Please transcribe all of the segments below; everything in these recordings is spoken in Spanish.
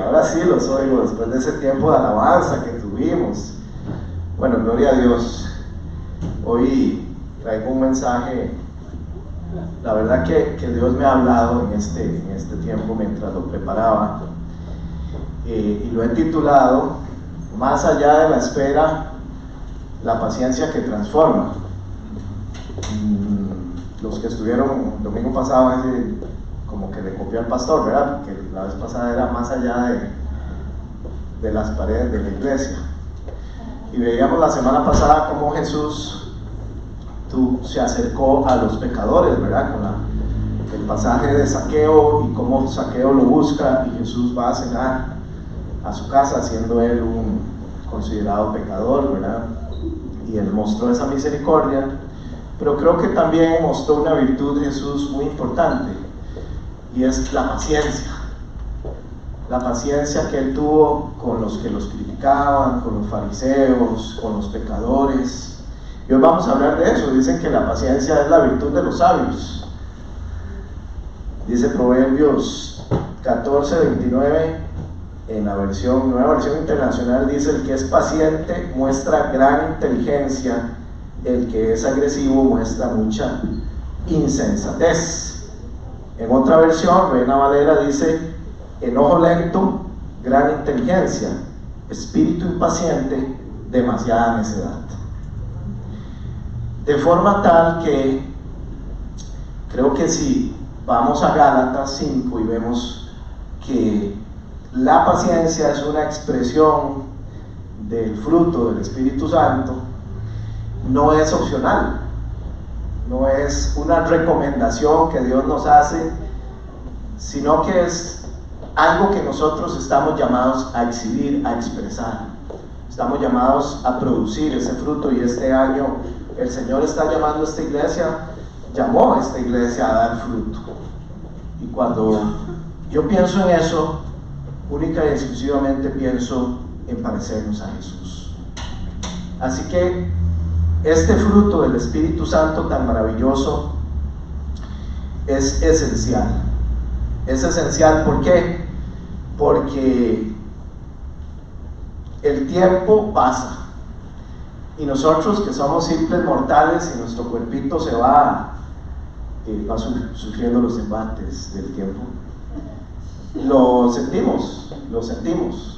ahora sí los oigo después de ese tiempo de alabanza que tuvimos. Bueno, gloria a Dios. Hoy traigo un mensaje, la verdad que Dios me ha hablado en este tiempo mientras lo preparaba, y lo he titulado Más allá de la espera, la paciencia que transforma. Los que estuvieron el domingo pasado, como que le copió al pastor, ¿verdad? Porque la vez pasada era más allá de las paredes de la iglesia. Y veíamos la semana pasada cómo Jesús se acercó a los pecadores, ¿verdad? Con el pasaje de Zaqueo y cómo Zaqueo lo busca y Jesús va a cenar a su casa, siendo él un considerado pecador, ¿verdad? Y él mostró esa misericordia, pero creo que también mostró una virtud de Jesús muy importante, y es la paciencia. La paciencia que él tuvo con los que los criticaban, con los fariseos, con los pecadores. Y hoy vamos a hablar de eso. Dicen que la paciencia es la virtud de los sabios. Dice Proverbios 14:29 en la nueva versión internacional, dice: el que es paciente muestra gran inteligencia, el que es agresivo muestra mucha insensatez. En otra versión, Reina Valera, dice: enojo lento, gran inteligencia; espíritu impaciente, demasiada necedad. De forma tal que creo que si vamos a Gálatas 5 y vemos que la paciencia es una expresión del fruto del Espíritu Santo, no es opcional, no es una recomendación que Dios nos hace, sino que es algo que nosotros estamos llamados a exhibir, a expresar. Estamos llamados a producir ese fruto, y este año el Señor está llamando a esta iglesia, llamó a esta iglesia a dar fruto. Y cuando yo pienso en eso, única y exclusivamente pienso en parecernos a Jesús. Así que este fruto del Espíritu Santo tan maravilloso es esencial. Es esencial, ¿por qué? Porque el tiempo pasa y nosotros, que somos simples mortales, y nuestro cuerpito se va sufriendo los embates del tiempo, lo sentimos,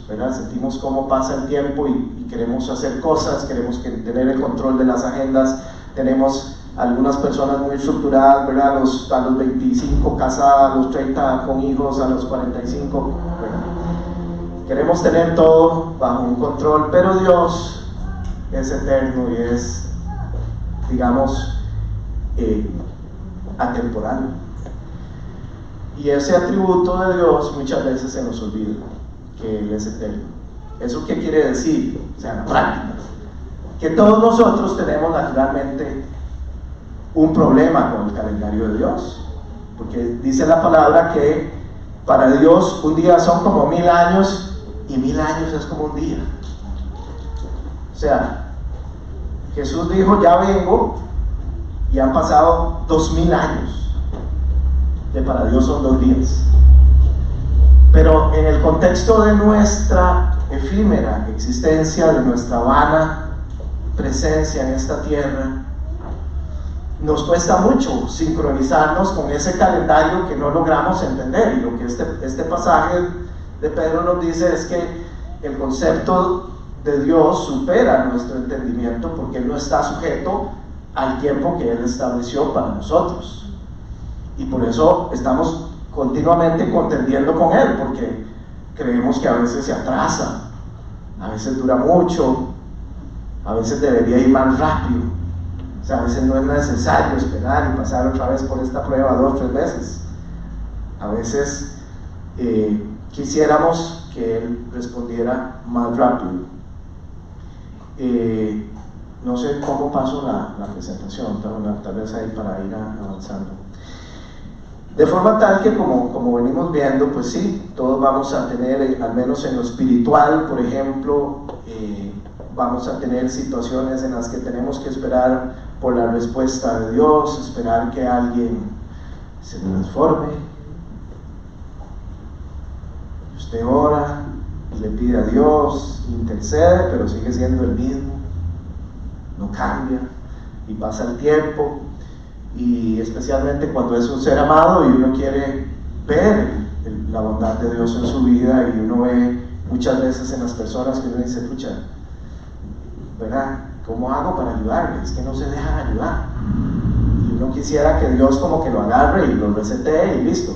¿verdad? Sentimos cómo pasa el tiempo y queremos hacer cosas, queremos tener el control de las agendas. Tenemos algunas personas muy estructuradas, ¿verdad? A los 25 casadas, a los 30 con hijos, a los 45, bueno, queremos tener todo bajo un control, pero Dios es eterno y es, digamos, atemporal. Y ese atributo de Dios muchas veces se nos olvida, que Él es eterno. ¿Eso qué quiere decir? O sea, en la práctica, que todos nosotros tenemos naturalmente un problema con el calendario de Dios, porque dice la palabra que para Dios un día son como 1000 años, y 1000 años es como un día. O sea, Jesús dijo: ya vengo, y han pasado 2000 años, que para Dios son 2 días. Pero en el contexto de nuestra efímera existencia, de nuestra vana presencia en esta tierra, nos cuesta mucho sincronizarnos con ese calendario que no logramos entender. Y lo que este pasaje de Pedro nos dice es que el concepto de Dios supera nuestro entendimiento, porque Él no está sujeto al tiempo que Él estableció para nosotros. Y por eso estamos continuamente contendiendo con Él, porque creemos que a veces se atrasa, a veces dura mucho, a veces debería ir más rápido. O sea, a veces no es necesario esperar y pasar otra vez por esta prueba 2 o 3 veces. A veces quisiéramos que Él respondiera más rápido. No sé cómo paso la presentación, tal vez ahí para ir avanzando. De forma tal que como venimos viendo, pues sí, todos vamos a tener, al menos en lo espiritual, por ejemplo, vamos a tener situaciones en las que tenemos que esperar por la respuesta de Dios, esperar que alguien se transforme. Usted ora, le pide a Dios, intercede, pero sigue siendo el mismo, no cambia, y pasa el tiempo, y especialmente cuando es un ser amado y uno quiere ver la bondad de Dios en su vida, y uno ve muchas veces en las personas que uno dice, pucha, ¿verdad? ¿Cómo hago para ayudarles? Es que no se dejan ayudar. Y uno quisiera que Dios como que lo agarre y lo resetee y listo.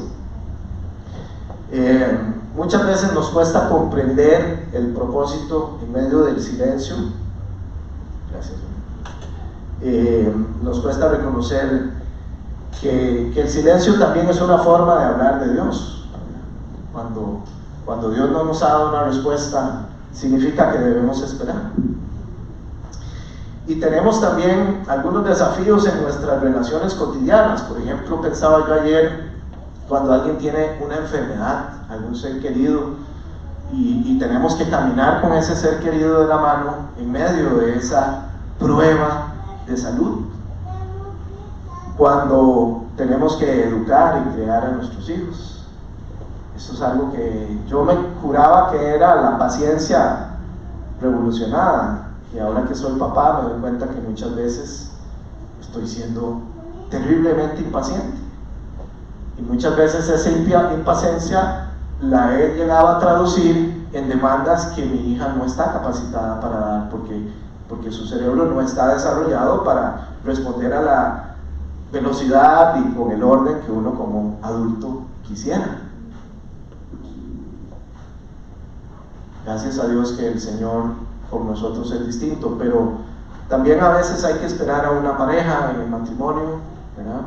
Muchas veces nos cuesta comprender el propósito en medio del silencio. Gracias. Nos cuesta reconocer que el silencio también es una forma de hablar de Dios. Cuando Dios no nos ha dado una respuesta, significa que debemos esperar. Y tenemos también algunos desafíos en nuestras relaciones cotidianas. Por ejemplo, pensaba yo ayer, cuando alguien tiene una enfermedad, algún ser querido, y tenemos que caminar con ese ser querido de la mano en medio de esa prueba de salud. Cuando tenemos que educar y criar a nuestros hijos. Eso es algo que yo me juraba que era la paciencia revolucionada. Y ahora que soy papá me doy cuenta que muchas veces estoy siendo terriblemente impaciente. Y muchas veces esa impaciencia la he llegado a traducir en demandas que mi hija no está capacitada para dar, porque su cerebro no está desarrollado para responder a la velocidad y con el orden que uno como adulto quisiera. Gracias a Dios que el Señor por nosotros es distinto, pero también a veces hay que esperar a una pareja en el matrimonio, ¿verdad?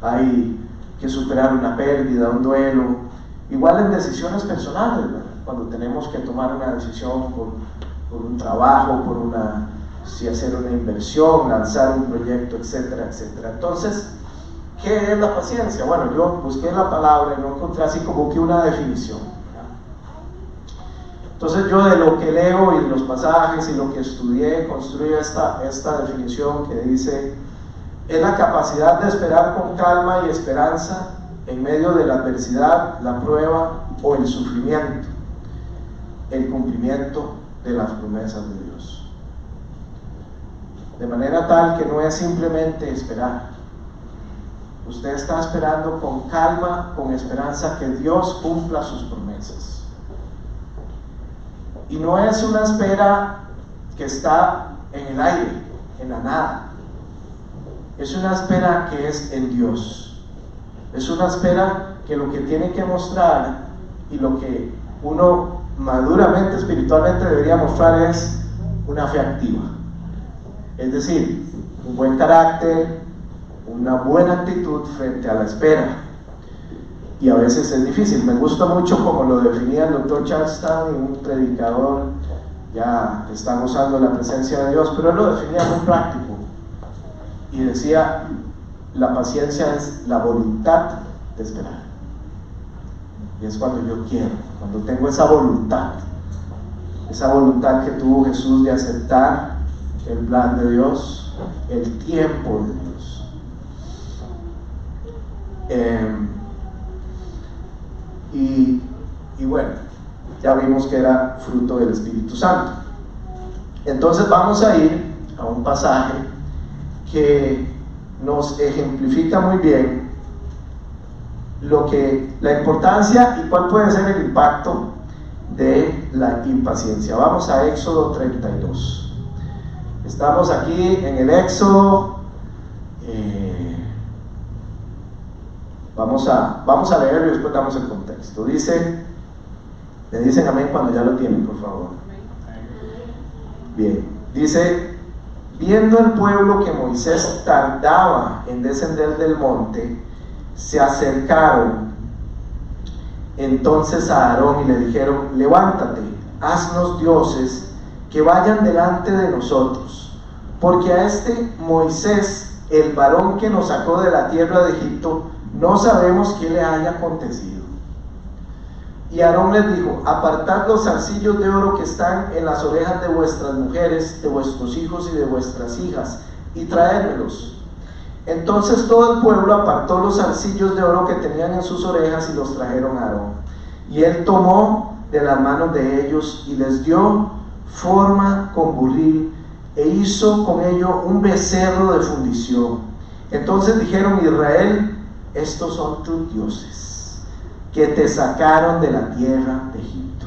Hay que superar una pérdida, un duelo, igual en decisiones personales, ¿verdad? Cuando tenemos que tomar una decisión por un trabajo, si hacer una inversión, lanzar un proyecto, etcétera, etcétera. Entonces, ¿qué es la paciencia? Bueno, yo busqué la palabra y no encontré así como que una definición. Entonces yo de lo que leo y de los pasajes y lo que estudié, construyo esta definición que dice: es la capacidad de esperar con calma y esperanza en medio de la adversidad, la prueba o el sufrimiento, el cumplimiento de las promesas de Dios. De manera tal que no es simplemente esperar. Usted está esperando con calma, con esperanza que Dios cumpla sus promesas. Y no es una espera que está en el aire, en la nada. Es una espera que es en Dios. Es una espera que lo que tiene que mostrar y lo que uno maduramente, espiritualmente debería mostrar es una fe activa. Es decir, un buen carácter, una buena actitud frente a la espera. Y a veces es difícil. Me gusta mucho como lo definía el Dr. Charles Stanley, un predicador, ya está gozando la presencia de Dios, pero él lo definía muy práctico y decía: la paciencia es la voluntad de esperar. Y es cuando yo quiero, cuando tengo esa voluntad que tuvo Jesús de aceptar el plan de Dios, el tiempo de Dios. Y bueno, ya vimos que era fruto del Espíritu Santo. Entonces vamos a ir a un pasaje que nos ejemplifica muy bien la importancia y cuál puede ser el impacto de la impaciencia. Vamos a Éxodo 32. Estamos aquí en el Éxodo. Vamos a leerlo y después damos el contexto. Me dicen amén cuando ya lo tienen, por favor. Bien, dice: viendo el pueblo que Moisés tardaba en descender del monte, se acercaron entonces a Aarón y le dijeron: levántate, haznos dioses que vayan delante de nosotros, porque a este Moisés, el varón que nos sacó de la tierra de Egipto, no sabemos qué le haya acontecido. Y Aarón les dijo: apartad los zarcillos de oro que están en las orejas de vuestras mujeres, de vuestros hijos y de vuestras hijas, y traédmelos. Entonces todo el pueblo apartó los zarcillos de oro que tenían en sus orejas y los trajeron a Aarón. Y él tomó de las manos de ellos y les dio forma con buril e hizo con ello un becerro de fundición. Entonces dijeron: Israel, estos son tus dioses que te sacaron de la tierra de Egipto.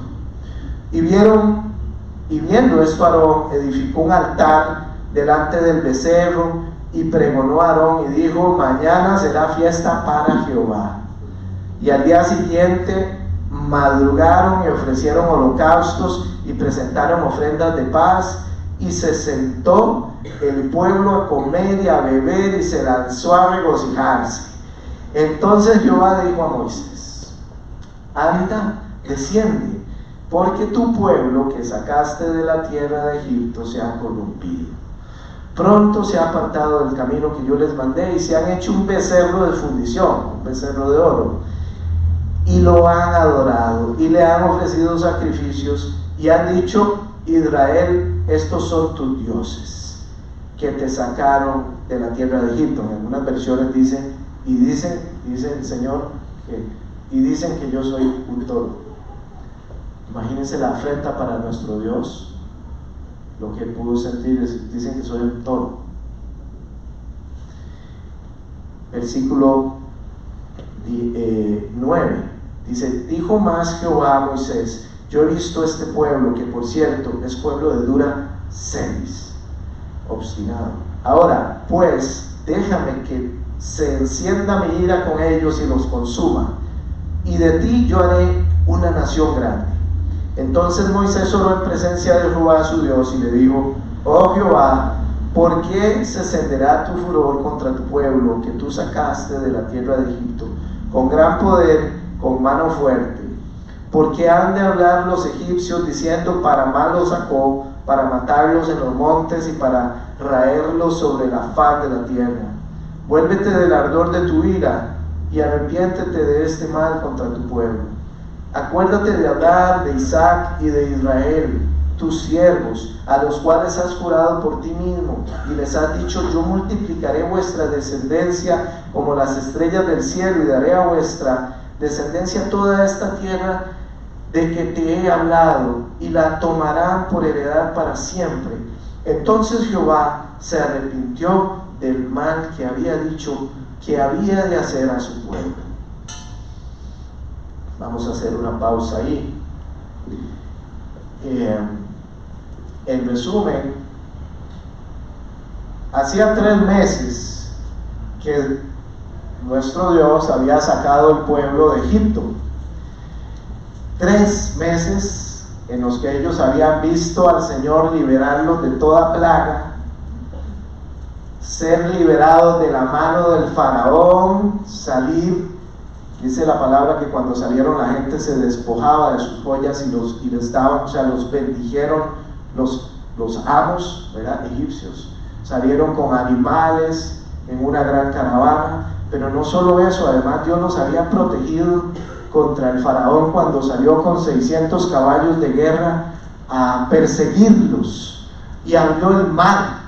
Y viendo esto, Aarón edificó un altar delante del becerro y pregonó a Aarón y dijo: mañana será fiesta para Jehová. Y al día siguiente madrugaron y ofrecieron holocaustos y presentaron ofrendas de paz, y se sentó el pueblo a comer y a beber y se lanzó a regocijarse. Entonces Jehová dijo a Moisés: anda, desciende, porque tu pueblo que sacaste de la tierra de Egipto se ha corrompido. Pronto se ha apartado del camino que yo les mandé y se han hecho un becerro de fundición, un becerro de oro, y lo han adorado y le han ofrecido sacrificios y han dicho: Israel, estos son tus dioses que te sacaron de la tierra de Egipto. En algunas versiones dice el Señor y dicen que yo soy un toro. Imagínense la afrenta para nuestro Dios, lo que pudo sentir. Dicen que soy un toro. Versículo 9 dice: dijo más Jehová a Moisés: yo he visto este pueblo, que por cierto es pueblo de dura cerviz, obstinado. Ahora pues déjame que se encienda mi ira con ellos y los consuma, y de ti yo haré una nación grande. Entonces Moisés oró en presencia de Jehová su Dios y le dijo: oh Jehová, ¿por qué se encenderá tu furor contra tu pueblo que tú sacaste de la tierra de Egipto con gran poder, con mano fuerte? Porque han de hablar los egipcios diciendo: para mal los sacó, para matarlos en los montes y para raerlos sobre la faz de la tierra. Vuélvete del ardor de tu ira y arrepiéntete de este mal contra tu pueblo. Acuérdate de Abraham, de Isaac y de Israel, tus siervos, a los cuales has jurado por ti mismo, y les has dicho: yo multiplicaré vuestra descendencia como las estrellas del cielo, y daré a vuestra descendencia toda esta tierra de que te he hablado, y la tomarán por heredad para siempre. Entonces Jehová se arrepintió del mal que había dicho que había de hacer a su pueblo. Vamos a hacer una pausa ahí. En resumen, hacía 3 meses que nuestro Dios había sacado el pueblo de Egipto. 3 meses en los que ellos habían visto al Señor liberarlos de toda plaga, ser liberados de la mano del faraón, salir. Dice la palabra que cuando salieron la gente se despojaba de sus joyas y les daban, o sea, los bendijeron los amos, ¿verdad?, egipcios. Salieron con animales en una gran caravana, pero no solo eso, además Dios los había protegido contra el faraón cuando salió con 600 caballos de guerra a perseguirlos, y abrió el mar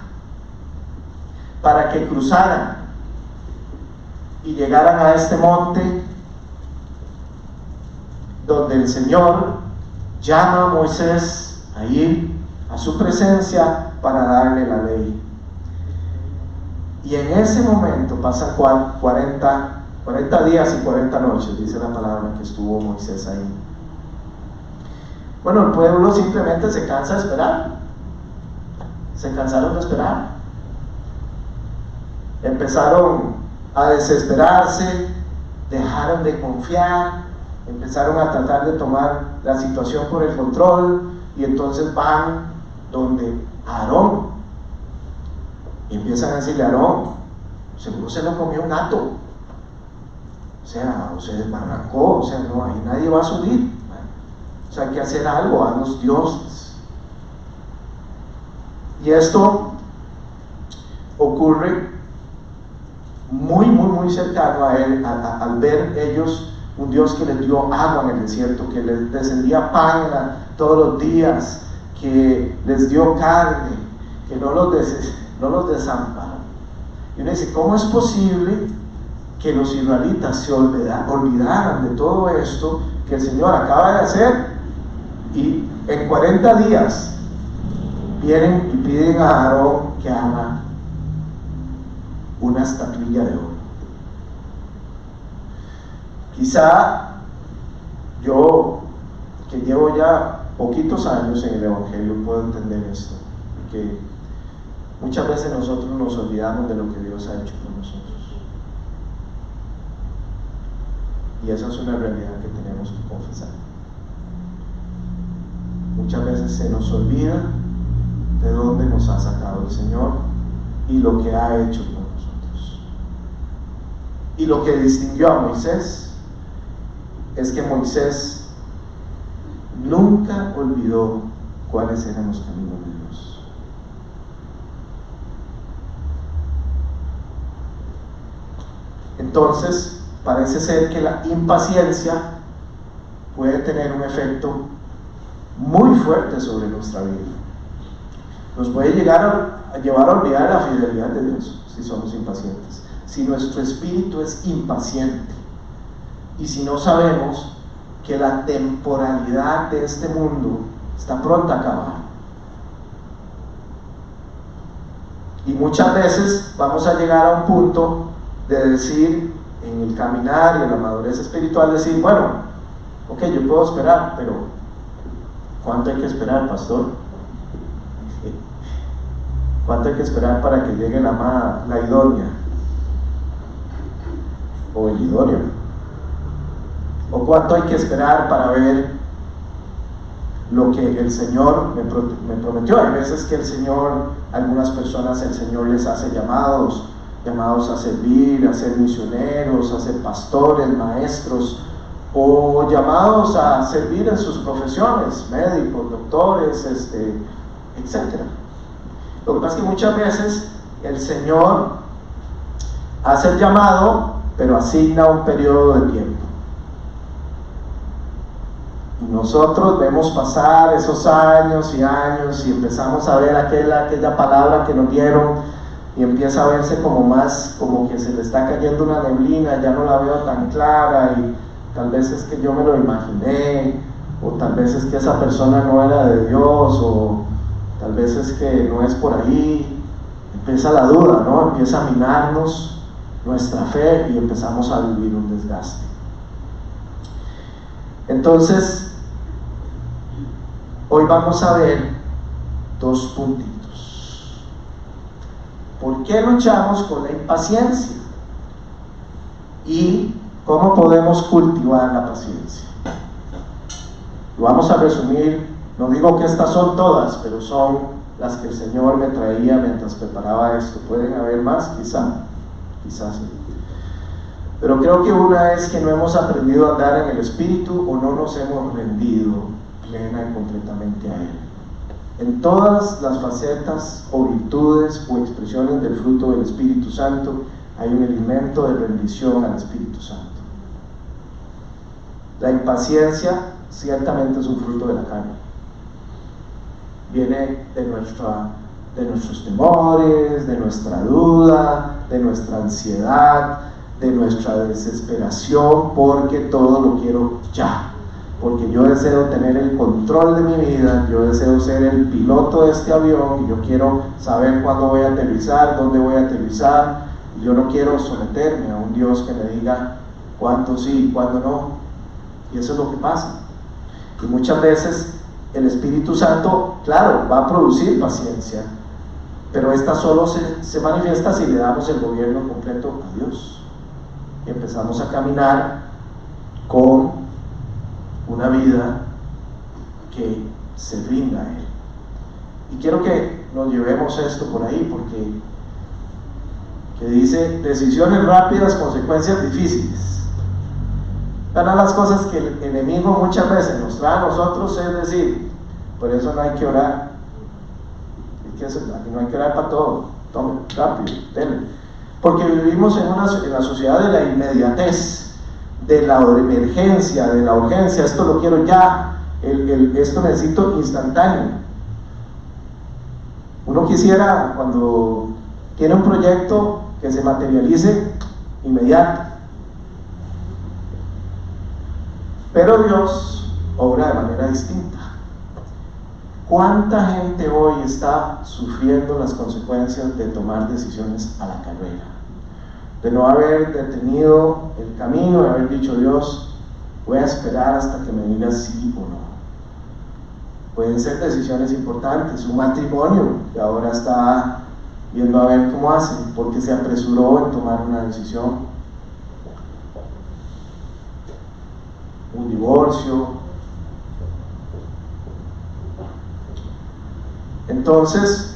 para que cruzaran y llegaran a este monte donde el Señor llama a Moisés a ir a su presencia para darle la ley. Y en ese momento pasan 40 días y 40 noches, dice la palabra, que estuvo Moisés ahí. Bueno, el pueblo simplemente se cansa de esperar. Se cansaron de esperar. Empezaron a desesperarse, dejaron de confiar, empezaron a tratar de tomar la situación por el control, y entonces van donde Aarón y empiezan a decirle: Aarón, seguro se lo comió un gato, o sea, o se desbarrancó, o sea, no, ahí nadie va a subir, o sea, hay que hacer algo a los dioses. Y esto ocurre muy cercano a él, al ver ellos un Dios que les dio agua en el desierto, que les descendía pan todos los días, que les dio carne, que no los desamparó. Y uno dice: ¿cómo es posible que los israelitas se olvidaran de todo esto que el Señor acaba de hacer, y en 40 días vienen y piden a Aarón que haga una estatuilla de oro. Quizá yo, que llevo ya poquitos años en el Evangelio, puedo entender esto, que muchas veces nosotros nos olvidamos de lo que Dios ha hecho por nosotros. Y esa es una realidad que tenemos que confesar. Muchas veces se nos olvida de dónde nos ha sacado el Señor y lo que ha hecho por nosotros. Y lo que distinguió a Moisés es que Moisés nunca olvidó cuáles eran los caminos de Dios. Entonces, parece ser que la impaciencia puede tener un efecto muy fuerte sobre nuestra vida. Nos puede llevar a olvidar la fidelidad de Dios si somos impacientes. Si nuestro espíritu es impaciente y si no sabemos que la temporalidad de este mundo está pronta a acabar. Y muchas veces vamos a llegar a un punto de decir, en el caminar y en la madurez espiritual, decir, bueno, ok, yo puedo esperar, pero ¿cuánto hay que esperar, pastor? ¿Cuánto hay que esperar para que llegue la idónea? O el idóneo. ¿O cuánto hay que esperar para ver lo que el Señor me prometió? Hay veces que el Señor, algunas personas el Señor les hace llamados a servir, a ser misioneros, a ser pastores, maestros, o llamados a servir en sus profesiones, médicos, doctores, etc. Lo que pasa es que muchas veces el Señor hace el llamado, pero asigna un periodo de tiempo. Y nosotros vemos pasar esos años y años y empezamos a ver aquella palabra que nos dieron, y empieza a verse como que se le está cayendo una neblina, ya no la veo tan clara, y tal vez es que yo me lo imaginé, o tal vez es que esa persona no era de Dios, o tal vez es que no es por ahí. Empieza la duda, ¿no? Empieza a minarnos nuestra fe y empezamos a vivir un desgaste. Entonces, hoy vamos a ver dos puntitos. ¿Por qué luchamos con la impaciencia? ¿Y cómo podemos cultivar la paciencia? Lo vamos a resumir, no digo que estas son todas, pero son las que el Señor me traía mientras preparaba esto. ¿Pueden haber más? Quizás sí. Pero creo que una es que no hemos aprendido a andar en el Espíritu, o no nos hemos rendido plena y completamente a Él. En todas las facetas o virtudes o expresiones del fruto del Espíritu Santo hay un elemento de rendición al Espíritu Santo. La impaciencia ciertamente es un fruto de la carne. Viene de nuestros temores, de nuestra duda, de nuestra ansiedad, de nuestra desesperación, porque todo lo quiero ya. Porque yo deseo tener el control de mi vida, yo deseo ser el piloto de este avión, y yo quiero saber cuándo voy a aterrizar, dónde voy a aterrizar, y yo no quiero someterme a un Dios que me diga cuándo sí y cuándo no. Y eso es lo que pasa. Y muchas veces el Espíritu Santo, claro, va a producir paciencia, pero esta solo se manifiesta si le damos el gobierno completo a Dios. Y empezamos a caminar con una vida que se rinda a Él. Y quiero que nos llevemos esto por ahí, porque que dice decisiones rápidas, consecuencias difíciles. Una de las cosas que el enemigo muchas veces nos trae a nosotros es decir, por eso no hay que orar. No hay que orar para todo. Tome, rápido, denle. Porque vivimos en la sociedad de la inmediatez, de la emergencia, de la urgencia. Esto lo quiero ya, esto necesito instantáneo. Uno quisiera, cuando tiene un proyecto, que se materialice inmediato. Pero Dios obra de manera distinta. ¿Cuánta gente hoy está sufriendo las consecuencias de tomar decisiones a la carrera? De no haber detenido el camino, de haber dicho: Dios, voy a esperar hasta que me digas sí o no. Pueden ser decisiones importantes, un matrimonio que ahora está viendo a ver cómo hace, porque se apresuró en tomar una decisión. Un divorcio. Entonces,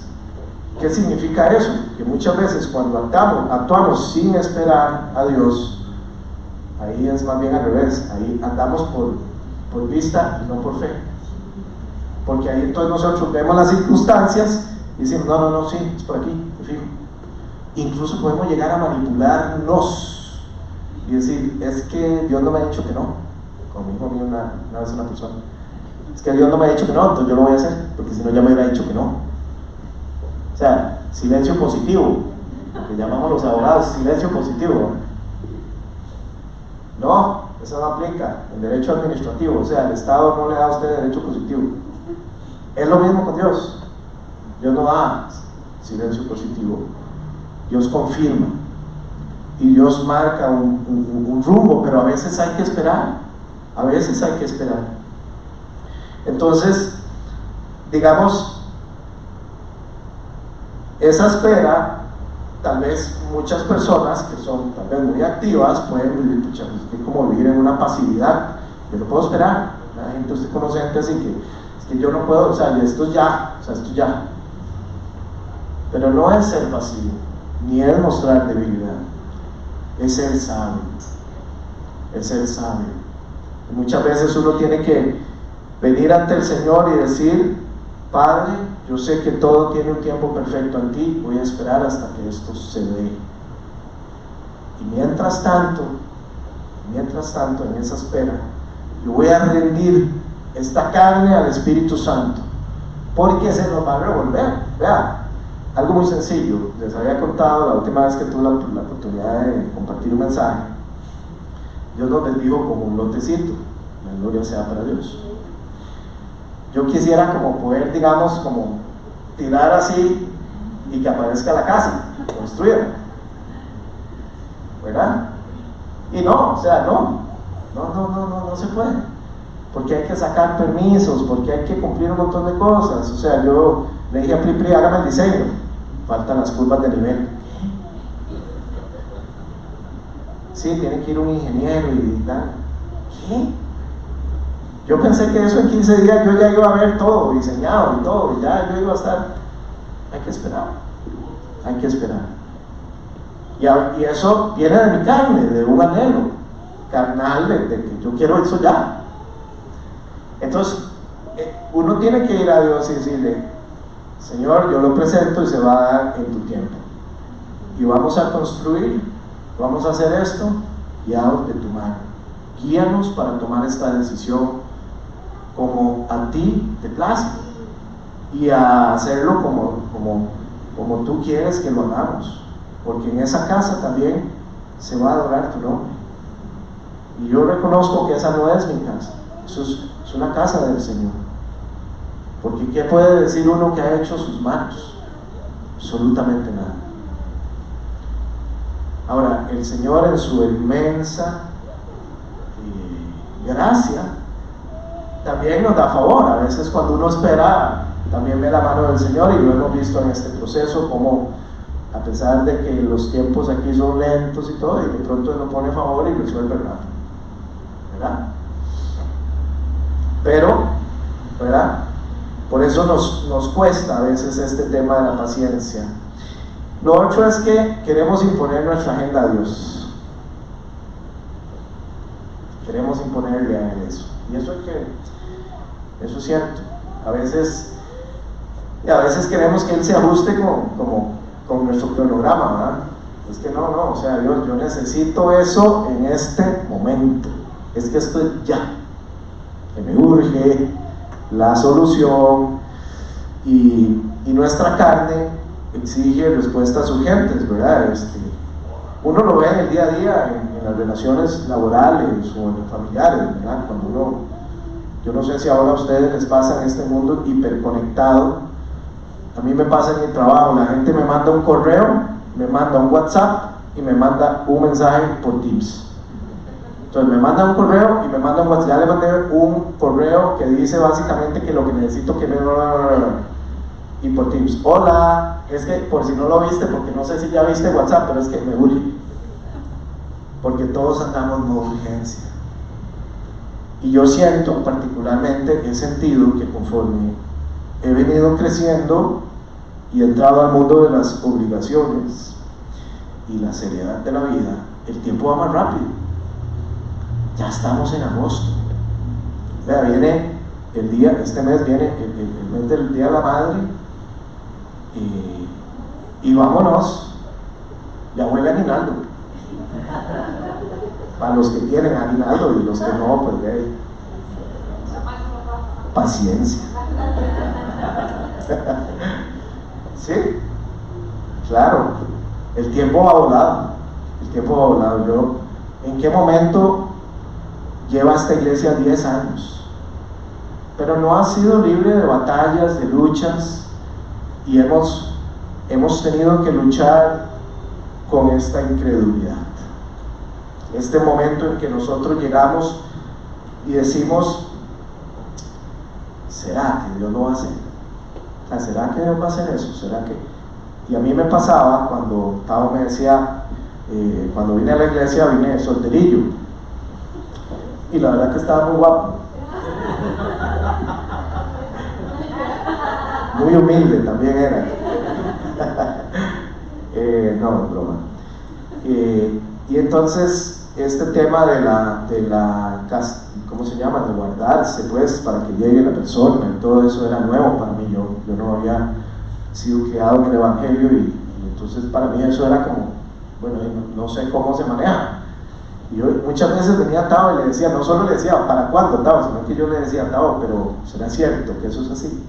¿qué significa eso? Que muchas veces cuando actuamos sin esperar a Dios, ahí es más bien al revés, ahí andamos por vista y no por fe. Porque ahí entonces nosotros vemos las circunstancias y decimos: no, sí, es por aquí, te fijo. Incluso podemos llegar a manipularnos y decir: es que Dios no me ha dicho que no. Como dijo a mí una vez una persona: es que Dios no me ha dicho que no, entonces yo lo voy a hacer, porque si no ya me hubiera dicho que no. O sea, silencio positivo, lo que llamamos los abogados silencio positivo. No, eso no aplica en derecho administrativo. O sea, el Estado no le da a usted derecho positivo. Es lo mismo con Dios. Dios no da silencio positivo. Dios confirma y Dios marca un rumbo, pero a veces hay que esperar. A veces hay que esperar. Entonces, digamos, esa espera, tal vez muchas personas que son tal vez muy activas pueden vivir, pucha, es que como vivir en una pasividad. Yo no puedo esperar. La gente, usted conoce gente así que es que yo no puedo, o sea, esto ya. Pero no es ser pasivo, ni es mostrar debilidad, es ser sabio. Es ser sabio. Y muchas veces uno tiene que venir ante el Señor y decir: Padre, yo sé que todo tiene un tiempo perfecto en ti, voy a esperar hasta que esto se dé. Y mientras tanto, en esa espera, yo voy a rendir esta carne al Espíritu Santo, porque se nos va a revolver. Vea, algo muy sencillo. Les había contado la última vez que tuve la oportunidad de compartir un mensaje. Dios nos bendijo como un lotecito, la gloria sea para Dios. Yo quisiera como poder, digamos, como tirar así y que aparezca la casa, construida, ¿verdad? Y no, o sea, no se puede, porque hay que sacar permisos, porque hay que cumplir un montón de cosas. O sea, yo le dije a Pri, hágame el diseño, faltan las curvas de nivel. Sí, tiene que ir un ingeniero y tal. ¿Qué? Yo pensé que eso en 15 días yo ya iba a ver todo diseñado y todo, y ya yo iba a estar. Hay que esperar. Y eso viene de mi carne, de un anhelo carnal de que yo quiero eso ya. Entonces, uno tiene que ir a Dios y decirle: Señor, yo lo presento y se va a dar en tu tiempo. Y vamos a construir, vamos a hacer esto, guiados de tu mano. Guíanos para tomar esta decisión como a ti te place, y a hacerlo como tú quieres que lo hagamos, porque en esa casa también se va a adorar tu nombre. Y yo reconozco que esa no es mi casa, eso es una casa del Señor. Porque ¿qué puede decir uno que ha hecho sus manos? Absolutamente nada. Ahora, el Señor, en su inmensa gracia, también nos da favor. A veces cuando uno espera, también ve la mano del Señor, y lo hemos visto en este proceso, como a pesar de que los tiempos aquí son lentos y todo, y de pronto Él nos pone favor y resuelve rápido, ¿verdad? Pero, ¿verdad? Por eso nos cuesta a veces este tema de la paciencia. Lo otro es que queremos imponer nuestra agenda a Dios. Queremos imponerle a Él eso. Y eso es cierto. A veces queremos que Él se ajuste con nuestro cronograma, ¿verdad? Es que no, o sea, Dios, yo necesito eso en este momento. Es que esto es ya. Que me urge la solución, y nuestra carne exige respuestas urgentes, ¿verdad? Uno lo ve en el día a día, en las relaciones laborales o en las familiares, ¿verdad? Cuando uno, yo no sé si ahora a ustedes les pasa en este mundo hiperconectado, a mí me pasa en mi trabajo, la gente me manda un correo, me manda un WhatsApp y me manda un mensaje por Teams. Entonces me manda un correo y me manda un WhatsApp. Ya le mandé un correo que dice básicamente que lo que necesito que me... Y por Teams, hola, es que por si no lo viste, porque no sé si ya viste WhatsApp, pero es que me urge. Porque todos andamos en modo urgencia. Y yo siento, particularmente, he sentido que conforme he venido creciendo y he entrado al mundo de las obligaciones y la seriedad de la vida, el tiempo va más rápido. Ya estamos en agosto. Vea, viene el día, este mes viene el mes del Día de la Madre, y vámonos, ya huele aguinaldo. Para los que tienen aguinaldo y los que no, pues de paciencia. ¿Sí? Claro, el tiempo va volado. El tiempo va volado. Yo, ¿en qué momento lleva esta iglesia 10 años? Pero no ha sido libre de batallas, de luchas, y hemos tenido que luchar con esta incredulidad. Este momento en que nosotros llegamos y decimos, ¿será que Dios lo va a hacer? O sea, ¿será que Dios va a hacer eso? ¿Será que? Y a mí me pasaba cuando Tavo me decía, cuando vine a la iglesia vine solterillo, y la verdad que estaba muy guapo, muy humilde también era. No, es broma. Y entonces este tema de la ¿cómo se llama? De guardarse, pues, para que llegue la persona y todo eso era nuevo para mí. Yo no había sido criado en el evangelio, y entonces para mí eso era como, bueno, no sé cómo se maneja. Y yo muchas veces venía a Tavo y le decía, no solo le decía, ¿para cuándo, Tavo? Sino que yo le decía, Tavo, pero ¿será cierto que eso es así?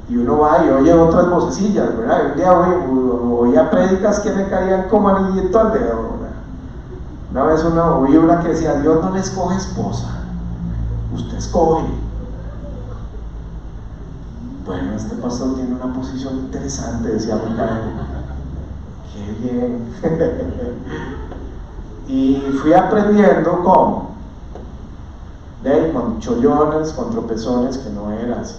Y uno va y oye otras vocecillas, ¿verdad? Y un día oía prédicas que me caían como anillito al dedo, ¿verdad? Una vez oí una que decía, Dios no le escoge esposa, usted escoge. Bueno, este pastor tiene una posición interesante, decía mi padre. Qué bien. Y fui aprendiendo cómo, con chollones, con tropezones, que no era así.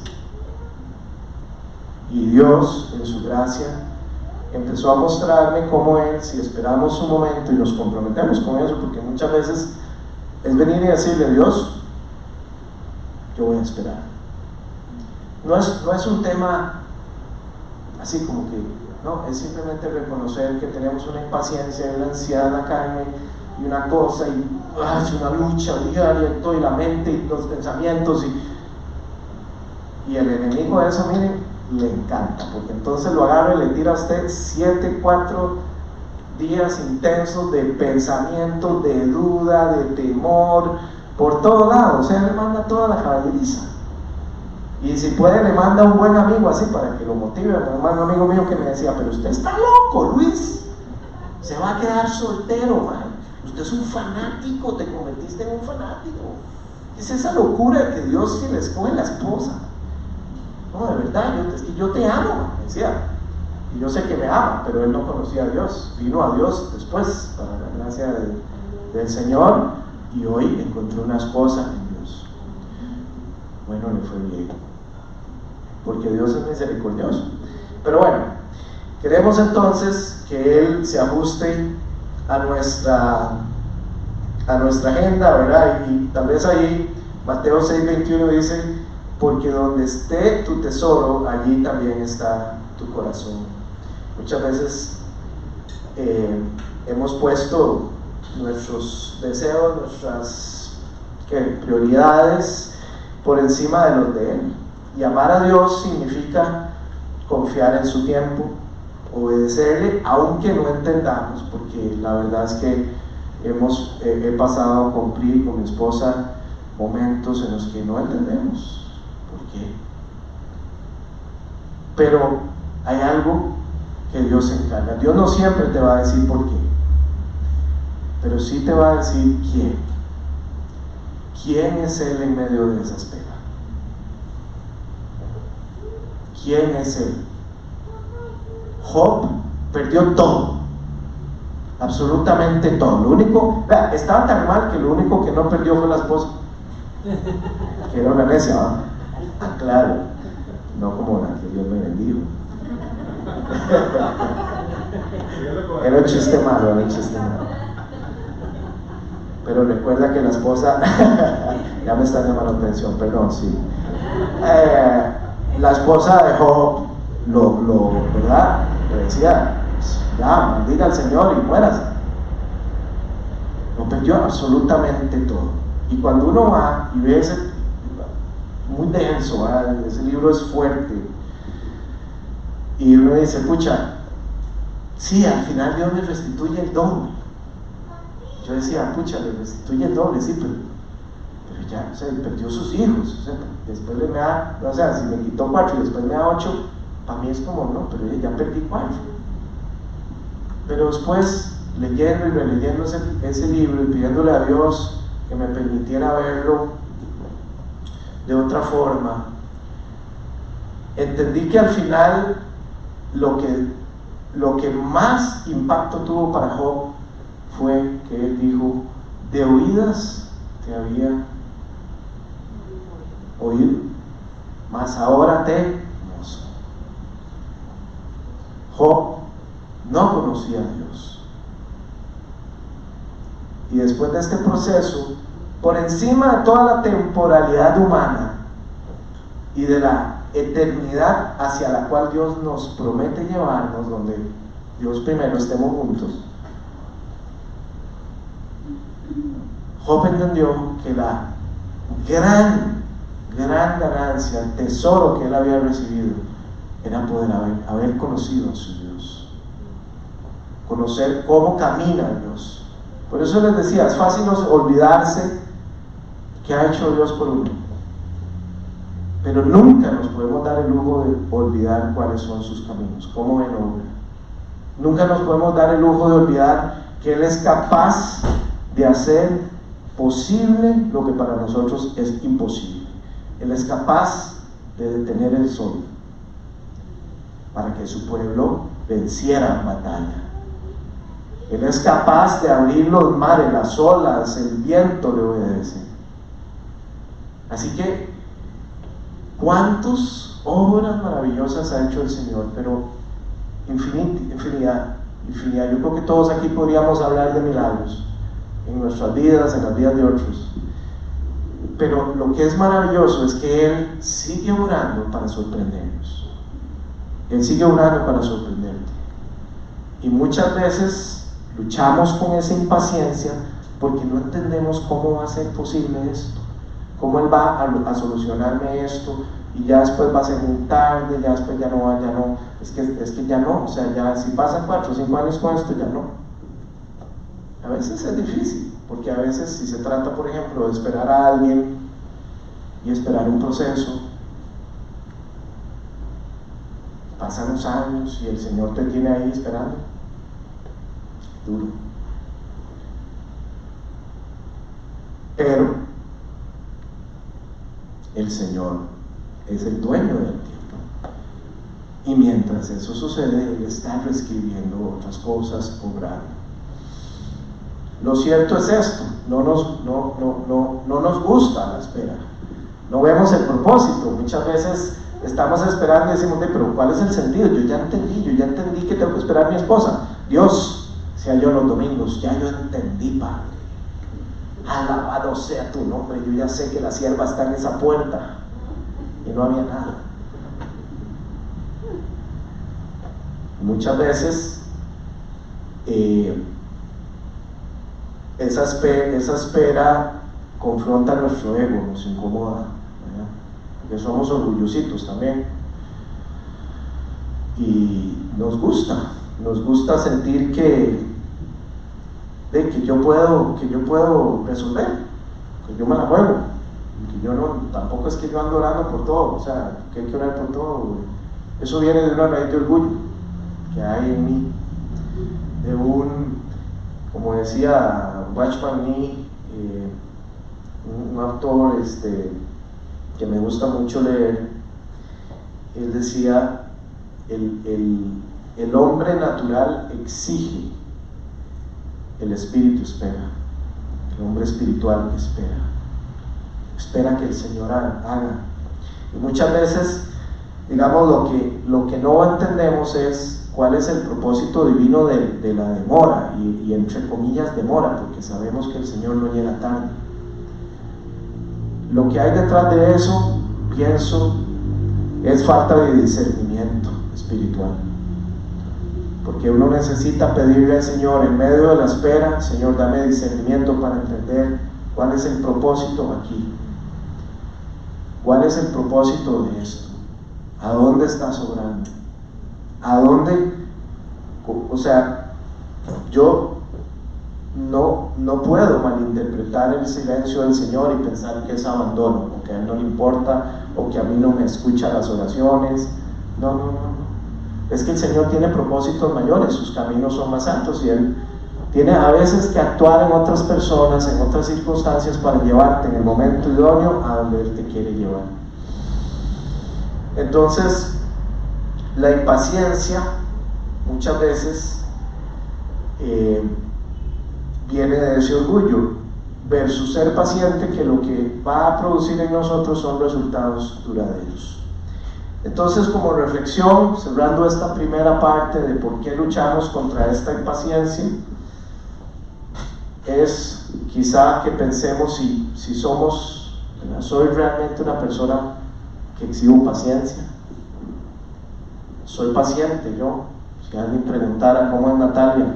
Y Dios, en su gracia, empezó a mostrarme cómo Él, si esperamos un momento y nos comprometemos con eso, porque muchas veces es venir y decirle, Dios, yo voy a esperar. No es un tema así como que, no, es simplemente reconocer que tenemos una impaciencia y una ansiedad en la carne y una cosa, y es una lucha diaria en todo, y la mente y los pensamientos, y el enemigo de eso, miren, le encanta, porque entonces lo agarra y le tira a usted 4 días intensos de pensamientos, de duda, de temor, por todos lados. O sea, le manda toda la caballeriza. Y si puede, le manda un buen amigo así para que lo motive. Un amigo mío que me decía, pero usted está loco, Luis, se va a quedar soltero, man. Usted es un fanático, te convertiste en un fanático. Es esa locura de que Dios sí le escoge la esposa. No, de verdad, es que yo te amo, me decía. Y yo sé que me ama, pero él no conocía a Dios. Vino a Dios después, para la gracia del Señor, y hoy encontró una esposa en Dios. Bueno, le fue bien, porque Dios es misericordioso. Pero bueno, queremos entonces que Él se ajuste a nuestra agenda, ¿verdad? Y tal vez ahí Mateo 6:21 dice, porque donde esté tu tesoro, allí también está tu corazón. Muchas veces hemos puesto nuestros deseos, nuestras prioridades por encima de los de Él. Y amar a Dios significa confiar en su tiempo, obedecerle, aunque no entendamos, porque la verdad es que he pasado a cumplir con mi esposa momentos en los que no entendemos por qué. Pero hay algo que Dios se encarga. Dios no siempre te va a decir por qué. pero sí te va a decir quién es Él en medio de esa espera. ¿Quién es Él? Job perdió todo, absolutamente todo. Lo único, estaba tan mal que lo único que no perdió fue la esposa, que era una necia, ¿verdad? Claro, no como la que Dios me bendijo. Era un chiste malo, pero recuerda que la esposa ya me están llamando la atención, perdón, sí. La esposa de Job ¿verdad? Le decía, ya, maldiga al Señor y muérase. Lo perdió absolutamente todo. Y cuando uno va y ve ese, muy denso, ¿verdad? Ese libro es fuerte, y uno dice, pucha, sí, al final Dios me restituye el doble. Yo decía, pucha, le restituye el doble, sí, pero ya, o sea, perdió sus hijos, o sea, después me da, o sea, si me quitó 4 y después me da 8, para mí es como, no, pero ya perdí 4. Pero después, leyendo y releyendo ese libro y pidiéndole a Dios que me permitiera verlo de otra forma, entendí que al final lo que más impacto tuvo para Job fue que él dijo, de oídas te había oído, mas ahora te conozco. Job no conocía a Dios, y después de este proceso, por encima de toda la temporalidad humana y de la eternidad hacia la cual Dios nos promete llevarnos, donde Dios primero estemos juntos, Job entendió que la gran ganancia, el tesoro que él había recibido, era poder haber conocido a su Dios, conocer cómo camina Dios. Por eso les decía, es fácil olvidarse qué ha hecho Dios por uno, pero nunca nos podemos dar el lujo de olvidar cuáles son sus caminos, cómo Él obra. Nunca nos podemos dar el lujo de olvidar que Él es capaz de hacer posible lo que para nosotros es imposible. Él es capaz de detener el sol para que su pueblo venciera en batalla. Él es capaz de abrir los mares, las olas, el viento le obedece. Así que, ¿cuántas obras maravillosas ha hecho el Señor? Pero infinidad. Yo creo que todos aquí podríamos hablar de milagros en nuestras vidas, en las vidas de otros. Pero lo que es maravilloso es que Él sigue orando para sorprendernos. Él sigue orando para sorprenderte. Y muchas veces luchamos con esa impaciencia porque no entendemos cómo va a ser posible esto, cómo Él va a solucionarme esto, y ya después va a ser muy tarde, ya después ya no, es que ya no, o sea, ya si pasan 4 o 5 años con esto, ya no. A veces es difícil, porque a veces si se trata, por ejemplo, de esperar a alguien y esperar un proceso, pasan los años y el Señor te tiene ahí esperando. Duro. Pero el Señor es el dueño del tiempo, y mientras eso sucede, Él está reescribiendo otras cosas, obrando. Lo cierto es esto, no nos gusta la espera, no vemos el propósito. Muchas veces estamos esperando y decimos, pero ¿cuál es el sentido? Yo ya entendí que tengo que esperar a mi esposa. Dios, sea yo los domingos, ya yo entendí, Padre. Alabado sea tu nombre, yo ya sé que la sierva está en esa puerta, y no había nada. Muchas veces esa espera confronta nuestro ego, nos incomoda, ¿verdad? Porque somos orgullositos también, y nos gusta sentir que yo puedo resolver, que yo me la juego, que yo no, tampoco es que yo ando orando por todo, o sea, que hay que orar por todo, güey. Eso viene de una raíz de orgullo que hay en mí, de un Como decía Watchman Nee, un autor que me gusta mucho leer, él decía, el hombre natural exige, el espíritu espera. El hombre espiritual espera que el Señor haga. Y muchas veces, digamos, lo que no entendemos es cuál es el propósito divino de la demora, y entre comillas demora, porque sabemos que el Señor no llega tarde. Lo que hay detrás de eso, pienso, es falta de discernimiento espiritual. Porque uno necesita pedirle al Señor en medio de la espera: Señor, dame discernimiento para entender cuál es el propósito aquí. ¿Cuál es el propósito de esto? ¿A dónde estás obrando? ¿A dónde? O sea, yo no puedo malinterpretar el silencio del Señor y pensar que es abandono, o que a Él no le importa, o que a mí no me escucha las oraciones. No. Es que el Señor tiene propósitos mayores, sus caminos son más altos, y Él tiene a veces que actuar en otras personas, en otras circunstancias, para llevarte en el momento idóneo a donde Él te quiere llevar. Entonces, la impaciencia muchas veces viene de ese orgullo, versus ser paciente, que lo que va a producir en nosotros son resultados duraderos. Entonces, como reflexión, cerrando esta primera parte de por qué luchamos contra esta impaciencia, es quizá que pensemos si somos, ¿soy realmente una persona que exhibo paciencia? ¿Soy paciente yo? Si alguien preguntara cómo es Natalia,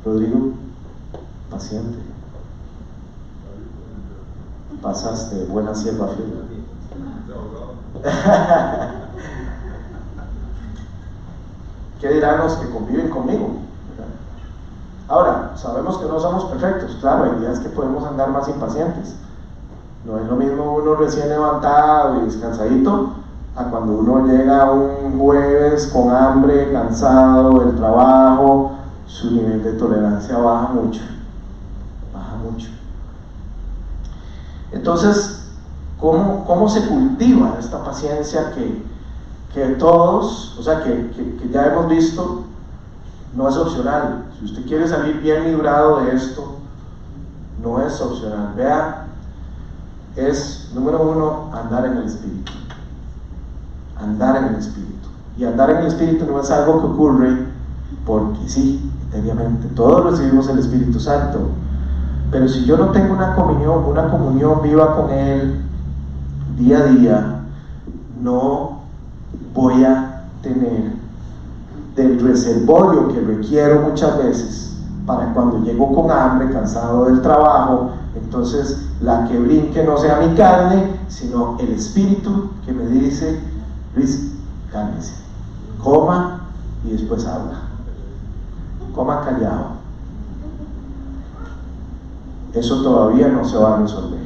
Rodrigo, paciente. Pasaste buena sierva fiel. ¿Qué dirán los que conviven conmigo? Ahora, sabemos que no somos perfectos, claro, hay días que podemos andar más impacientes. No es lo mismo uno recién levantado y descansadito a cuando uno llega un jueves con hambre, cansado del trabajo. Su nivel de tolerancia baja mucho. Entonces, ¿cómo se cultiva esta paciencia que todos, o sea, que ya hemos visto, no es opcional? Si usted quiere salir bien librado de esto, no es opcional. Vea, es, número uno, andar en el Espíritu. Andar en el Espíritu. Y andar en el Espíritu no es algo que ocurre porque sí, eternamente. Todos recibimos el Espíritu Santo. Pero si yo no tengo una comunión viva con Él día a día, no voy a tener del reservorio que requiero muchas veces para cuando llego con hambre, cansado del trabajo. Entonces la que brinque no sea mi carne, sino el Espíritu que me dice: Luis, cálmese, coma y después habla, coma callado. Eso todavía no se va a resolver,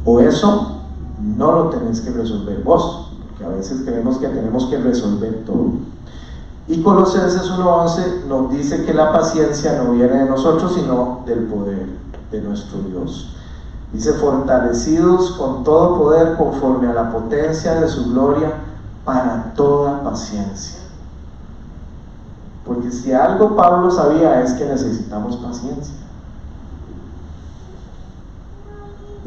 o eso no lo tenés que resolver vos, porque a veces creemos que tenemos que resolver todo. Y Colosenses 1:11 nos dice que la paciencia no viene de nosotros, sino del poder de nuestro Dios. Dice: fortalecidos con todo poder conforme a la potencia de su gloria, para toda paciencia. Porque si algo Pablo sabía es que necesitamos paciencia.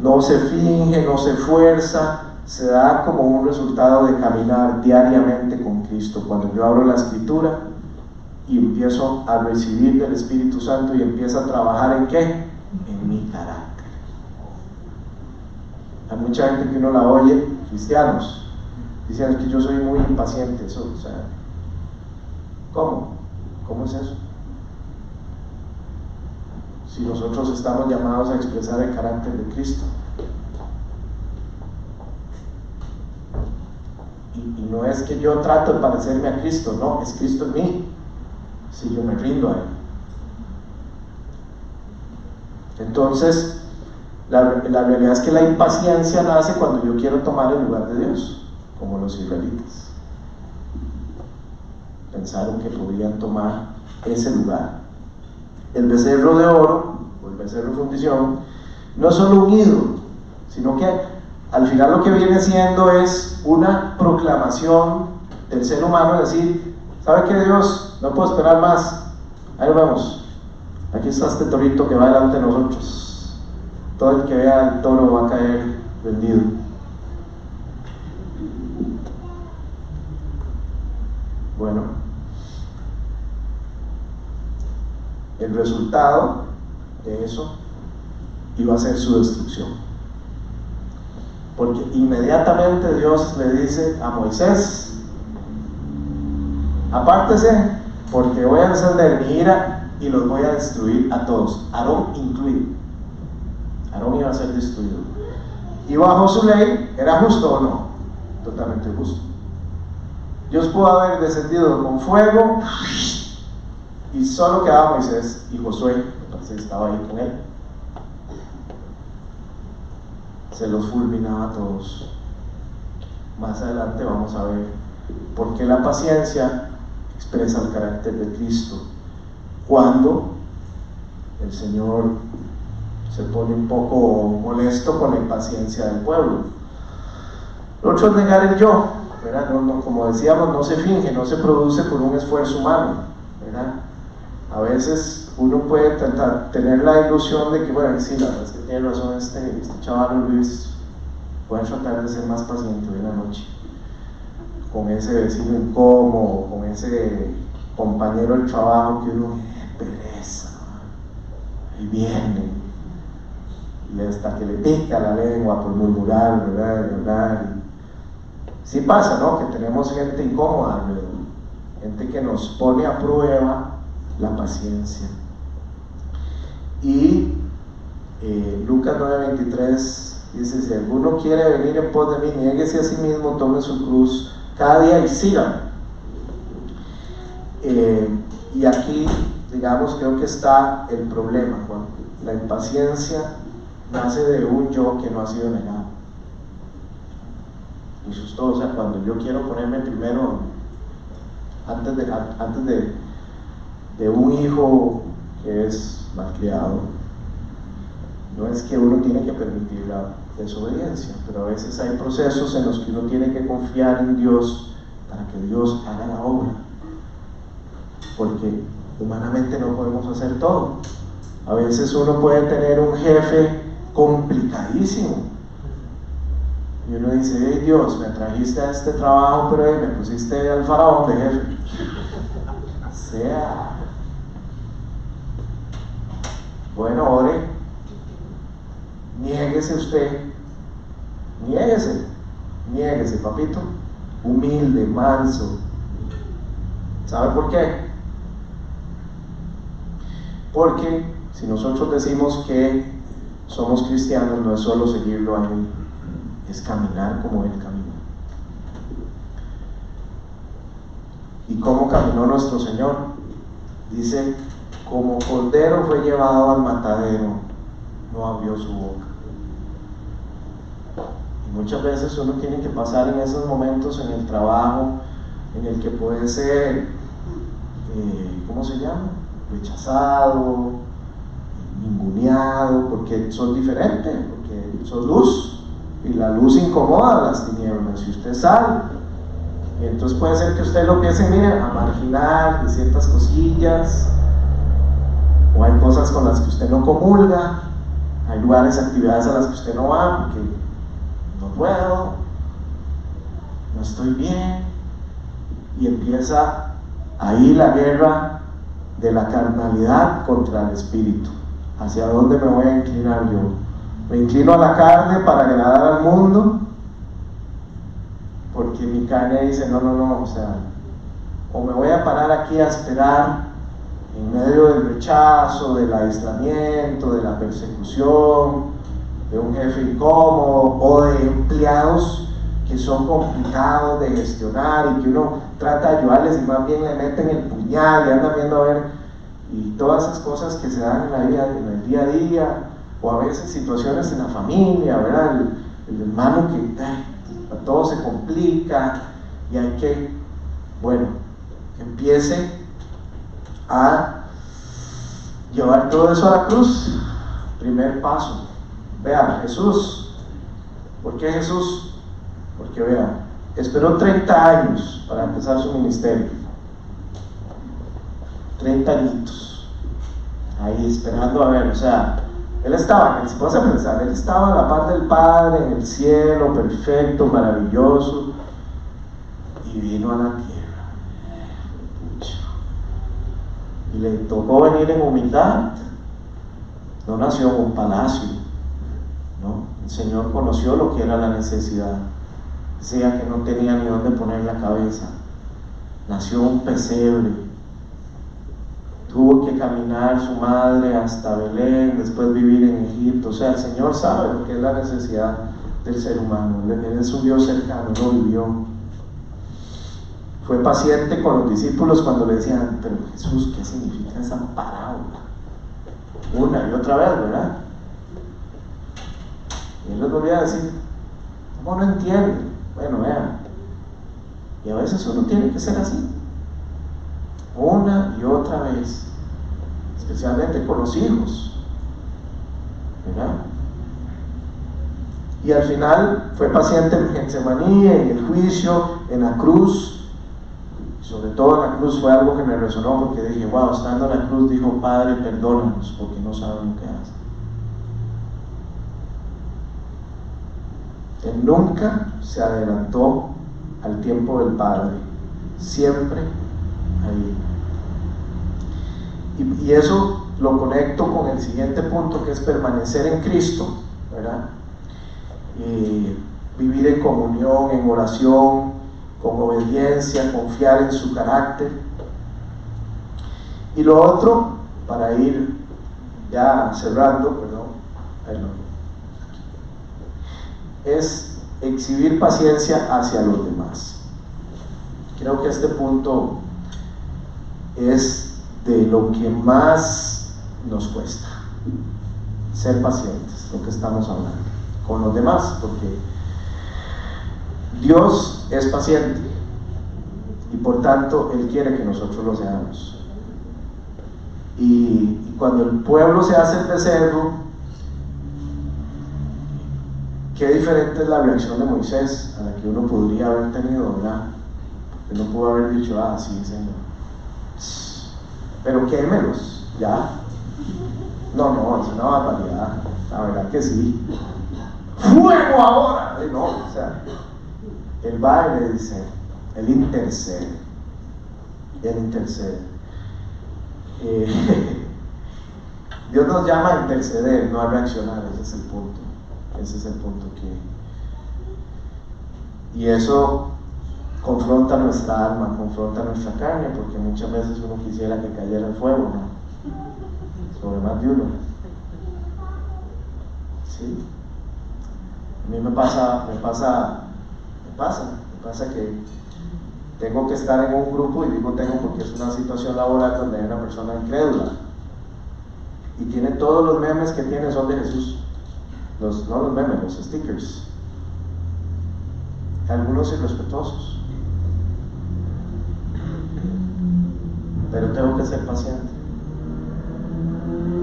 No se finge, no se fuerza, se da como un resultado de caminar diariamente con Cristo. Cuando yo abro la Escritura y empiezo a recibir del Espíritu Santo y empiezo a trabajar ¿en qué? En mi carácter. Hay mucha gente que uno la oye, cristianos, dicen que yo soy muy impaciente. Eso, o sea, ¿cómo es eso? Si nosotros estamos llamados a expresar el carácter de Cristo. Y no es que yo trato de parecerme a Cristo, no, es Cristo en mí, si yo me rindo a Él. Entonces, la realidad es que la impaciencia nace cuando yo quiero tomar el lugar de Dios, como los israelitas. Pensaron que podían tomar ese lugar. el becerro de oro, o el becerro de fundición, no es solo un ídolo, sino que al final lo que viene siendo es una proclamación del ser humano, de decir, ¿sabe qué, Dios? No puedo esperar más, ahí nos vemos, aquí está este torito que va delante de nosotros, todo el que vea el toro va a caer rendido. Bueno, el resultado de eso iba a ser su destrucción, porque inmediatamente Dios le dice a Moisés: apártese, porque voy a encender mi ira y los voy a destruir a todos, Aarón incluido. Aarón iba a ser destruido, y bajo su ley, ¿era justo o no? Totalmente justo. Dios pudo haber descendido con fuego y solo quedaba Moisés y Josué, entonces estaba ahí con él. Se los fulminaba a todos. Más adelante vamos a ver por qué la paciencia expresa el carácter de Cristo cuando el Señor se pone un poco molesto con la impaciencia del pueblo. Lo otro es negar el yo, ¿verdad? No, como decíamos, no se finge, no se produce por un esfuerzo humano, ¿verdad? A veces uno puede tener la ilusión de que, bueno, sí, la verdad es que tiene razón este chaval Luis, voy a tratar de ser más paciente hoy en la noche con ese vecino incómodo, con ese compañero del trabajo que uno, pereza, ahí viene, y hasta que le pica la lengua por murmurar, ¿verdad? Sí pasa, ¿no? Que tenemos gente incómoda alrededor, gente que nos pone a prueba la paciencia. Y Lucas 9:23 dice: si alguno quiere venir en pos de mí, niéguese a sí mismo, tome su cruz cada día y sígame. Y aquí, digamos, creo que está el problema, cuando la impaciencia nace de un yo que no ha sido negado. Eso es todo. O sea, cuando yo quiero ponerme primero, antes de un hijo que es malcriado, no es que uno tiene que permitir la desobediencia, pero a veces hay procesos en los que uno tiene que confiar en Dios para que Dios haga la obra, porque humanamente no podemos hacer todo. A veces uno puede tener un jefe complicadísimo y uno dice: hey Dios, me trajiste a este trabajo, pero me pusiste al faraón de jefe. O sea, bueno, ore, niéguese usted, niéguese, papito, humilde, manso. ¿Sabe por qué? Porque si nosotros decimos que somos cristianos, no es solo seguirlo a Él, es caminar como Él caminó. ¿Y cómo caminó nuestro Señor? Dice: como cordero fue llevado al matadero, no abrió su boca. Y muchas veces uno tiene que pasar en esos momentos en el trabajo en el que puede ser, ¿cómo se llama? Rechazado, ninguneado, porque son diferentes, porque son luz, y la luz incomoda a las tinieblas. Si usted sale, y entonces puede ser que usted lo empiece, a marginar de ciertas cosillas, o hay cosas con las que usted no comulga, hay lugares, actividades a las que usted no va porque no puedo, no estoy bien, y empieza ahí la guerra de la carnalidad contra el espíritu. ¿Hacia dónde me voy a inclinar yo? ¿Me inclino a la carne para agradar al mundo? Porque mi carne dice: no, o sea, o me voy a parar aquí a esperar en medio del rechazo, del aislamiento, de la persecución, de un jefe incómodo, o de empleados que son complicados de gestionar y que uno trata de ayudarles y más bien le meten el puñal y andan viendo a ver, y todas esas cosas que se dan en el día a día, o a veces situaciones en la familia, ¿verdad? El hermano que a todo se complica y hay que, bueno, empiece a llevar todo eso a la cruz, primer paso. Vea, Jesús, ¿por qué Jesús? Porque vea, esperó 30 años para empezar su ministerio. 30 añitos ahí esperando a ver, o sea, él estaba, si vas a pensar, él estaba a la par del Padre en el cielo, perfecto, maravilloso, y vino a la tierra. Y le tocó venir en humildad. No nació en un palacio, ¿no? El Señor conoció lo que era la necesidad. Decía que no tenía ni dónde poner la cabeza. Nació en un pesebre. Tuvo que caminar su madre hasta Belén, después vivir en Egipto. O sea, el Señor sabe lo que es la necesidad del ser humano. Él es un Dios cercano, lo vivió. Fue paciente con los discípulos cuando le decían, pero Jesús, ¿qué significa esa parábola? Una y otra vez, ¿verdad? Y él les volvía a decir, ¿cómo no entiende? Bueno, vean. Y a veces uno tiene que ser así. Una y otra vez, especialmente con los hijos, ¿verdad? Y al final fue paciente en Getsemaní, en el juicio, en la cruz. Sobre todo en la cruz fue algo que me resonó, porque dije, wow, estando en la cruz dijo, Padre, perdónanos porque no saben lo que hacen. Él nunca se adelantó al tiempo del Padre, siempre ahí. Y eso lo conecto con el siguiente punto, que es permanecer en Cristo, ¿verdad? Y vivir en comunión, en oración, con obediencia, confiar en su carácter. Y lo otro, para ir ya cerrando, es exhibir paciencia hacia los demás. Creo que este punto es de lo que más nos cuesta, ser pacientes, lo que estamos hablando, con los demás, porque Dios es paciente y por tanto Él quiere que nosotros lo seamos. Y cuando el pueblo se hace el becerro, qué diferente es la reacción de Moisés a la que uno podría haber tenido, ¿verdad? Que no pudo haber dicho, ah, sí, Señor, pero quémelos, ya. No, es una barbaridad, la verdad que sí. ¡Fuego ahora! No, o sea, Él va y le dice, Él intercede. Dios nos llama a interceder, no a reaccionar. Ese es el punto y eso confronta nuestra alma, confronta nuestra carne, porque muchas veces uno quisiera que cayera el fuego, ¿no? Sobre más de uno. Sí. A mí me pasa que tengo que estar en un grupo, y digo tengo porque es una situación laboral donde hay una persona incrédula y tiene todos los memes que tiene son de Jesús, no los memes, los stickers, algunos irrespetuosos, pero tengo que ser paciente.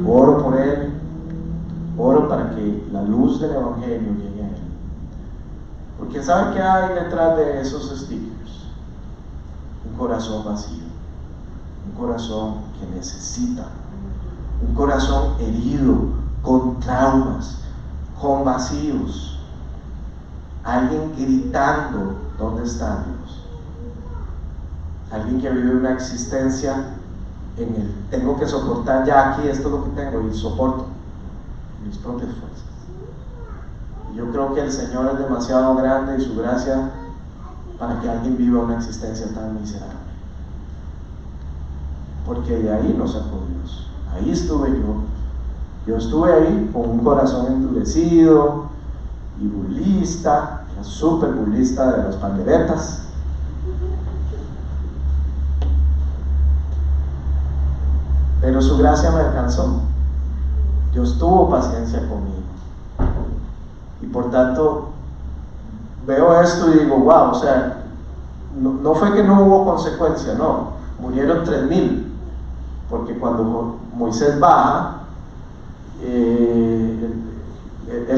Oro por él, oro para que la luz del evangelio llegue a él, porque ¿sabe qué hay detrás de esos stickers? Un corazón vacío, un corazón que necesita, un corazón herido, con traumas, con vacíos, alguien gritando, ¿dónde está Dios? Alguien que vive una existencia en el tengo que soportar ya aquí, esto es lo que tengo, y soporto mis propias fuerzas. Y yo creo que el Señor es demasiado grande y su gracia para que alguien viva una existencia tan miserable, porque de ahí nos sacó Dios. Ahí estuve yo estuve ahí con un corazón endurecido y burlista, súper burlista de las panderetas. Pero su gracia me alcanzó. Dios tuvo paciencia conmigo. Y por tanto, veo esto y digo, wow, o sea, no fue que no hubo consecuencia, no. Murieron 3,000. porque cuando Moisés baja, él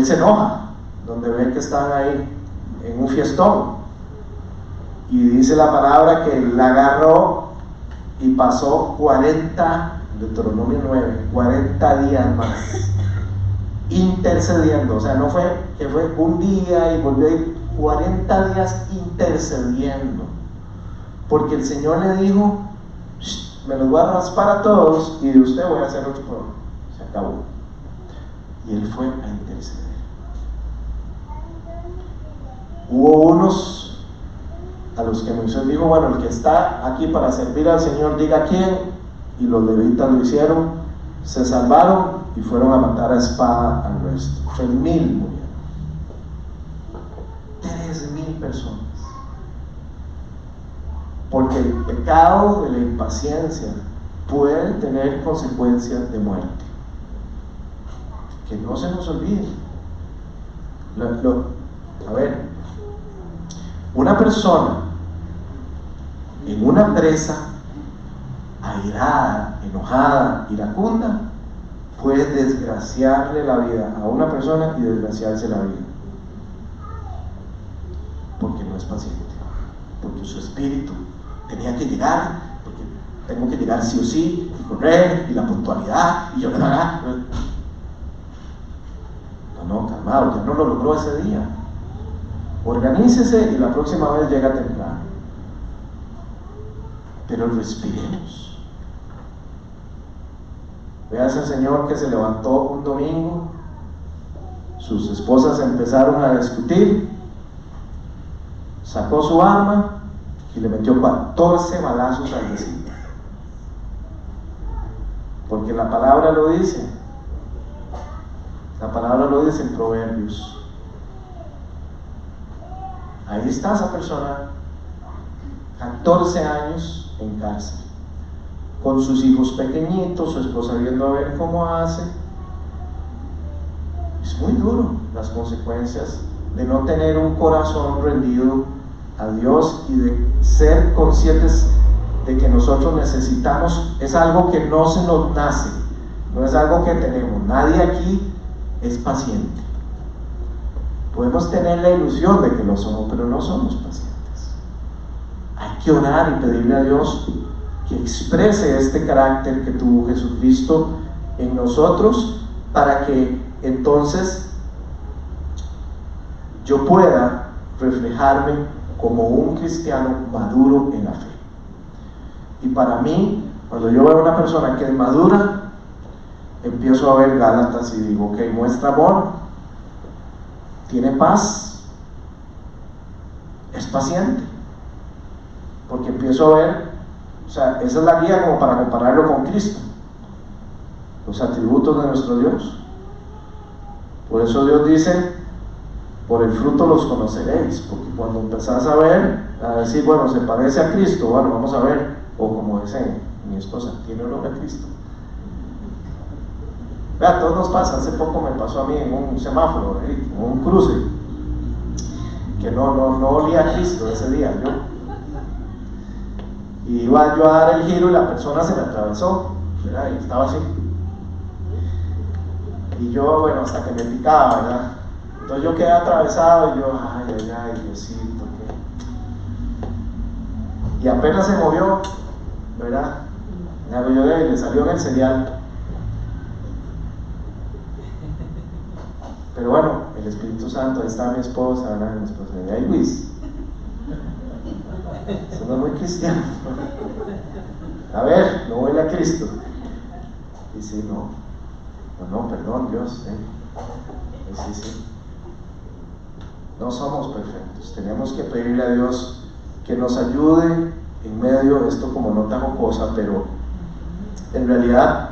se enoja, donde ve que están ahí en un fiestón, y dice la palabra que la agarró y pasó 40, Deuteronomio 9, 40 días más intercediendo. O sea, no fue que fue un día y volvió a ir, 40 días intercediendo, porque el Señor le dijo: me los voy a raspar a todos y de usted voy a hacer otro pueblo. Se acabó. Y él fue a interceder. Hubo unos a los que Moisés dijo: bueno, el que está aquí para servir al Señor, diga quién. Y los levitas lo hicieron, se salvaron y fueron a matar a espada al resto. 3,000 murieron. 3,000 personas. Porque el pecado de la impaciencia puede tener consecuencias de muerte. Que no se nos olvide. A ver, una persona en una presa, airada, enojada, iracunda, puede desgraciarle la vida a una persona y desgraciarse la vida, porque no es paciente, porque su espíritu tenía que llegar, porque tengo que llegar sí o sí, y correr, y la puntualidad, y yo no, calmado, ya no lo logró ese día. Organícese y la próxima vez llega temprano. Pero respiremos. Vea ese señor que se levantó un domingo, sus esposas empezaron a discutir, sacó su arma y le metió 14 balazos al vecino. Porque la palabra lo dice. La palabra lo dice en Proverbios. Ahí está esa persona, 14 años en cárcel, con sus hijos pequeñitos, su esposa viendo a ver cómo hace. Es muy duro las consecuencias de no tener un corazón rendido a Dios y de ser conscientes de que nosotros necesitamos. Es algo que no se nos nace, no es algo que tenemos. Nadie aquí es paciente. Podemos tener la ilusión de que lo somos, pero no somos pacientes. Hay que orar y pedirle a Dios que exprese este carácter que tuvo Jesucristo en nosotros, para que entonces yo pueda reflejarme como un cristiano maduro en la fe. Y para mí, cuando yo veo a una persona que es madura, empiezo a ver Gálatas y digo: ok, muestra amor, tiene paz, es paciente, porque empiezo a ver, o sea, esa es la guía como para compararlo con Cristo, los atributos de nuestro Dios. Por eso Dios dice: por el fruto los conoceréis, porque cuando empezás a ver, a decir, bueno, se parece a Cristo, bueno, vamos a ver, o como dice mi esposa, tiene olor a Cristo. Vea, a todos nos pasa. Hace poco me pasó a mí en un semáforo, en un cruce, que no olía a Cristo ese día. Y iba yo a dar el giro y la persona se me atravesó, ¿verdad? Y estaba así. Y yo, bueno, hasta que me picaba, ¿verdad? Entonces yo quedé atravesado y yo, ay, Diosito, ¿qué? Y apenas se movió, ¿verdad? Le salió en el cereal. Pero bueno, el Espíritu Santo, ahí está mi esposa, ¿verdad? Mi esposa, y ahí Luis. Eso no es muy cristiano. A ver, no huele a Cristo. Y sí, no, perdón, Dios. Sí. No somos perfectos. Tenemos que pedirle a Dios que nos ayude en medio de esto, como nota jocosa, pero en realidad,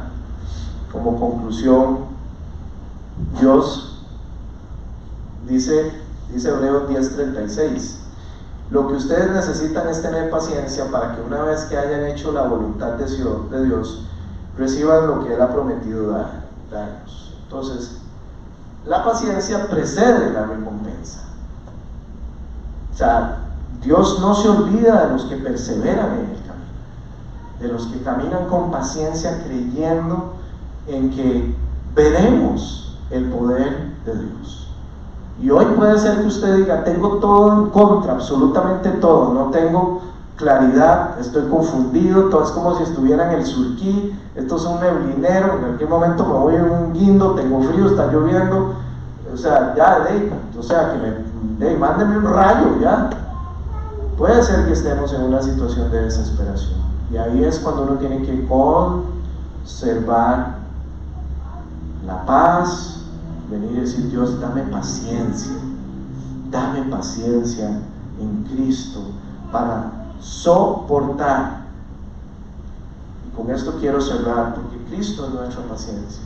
como conclusión, Dios dice Hebreos 10:36, lo que ustedes necesitan es tener paciencia para que una vez que hayan hecho la voluntad de Dios, reciban lo que Él ha prometido darnos. Entonces, la paciencia precede la recompensa. O sea, Dios no se olvida de los que perseveran en el camino. de los que caminan con paciencia creyendo en que veremos el poder de Dios. Y hoy puede ser que usted diga, tengo todo en contra, absolutamente todo, no tengo claridad, estoy confundido, todo es como si estuviera en el Surquí, esto es un neblinero, en cualquier momento me voy en un guindo, tengo frío, está lloviendo, o sea, ya, mándeme un rayo, ya. Puede ser que estemos en una situación de desesperación, y ahí es cuando uno tiene que conservar la paz, venir y decir, Dios, dame paciencia en Cristo para soportar. Y con esto quiero cerrar, porque Cristo es nuestra paciencia.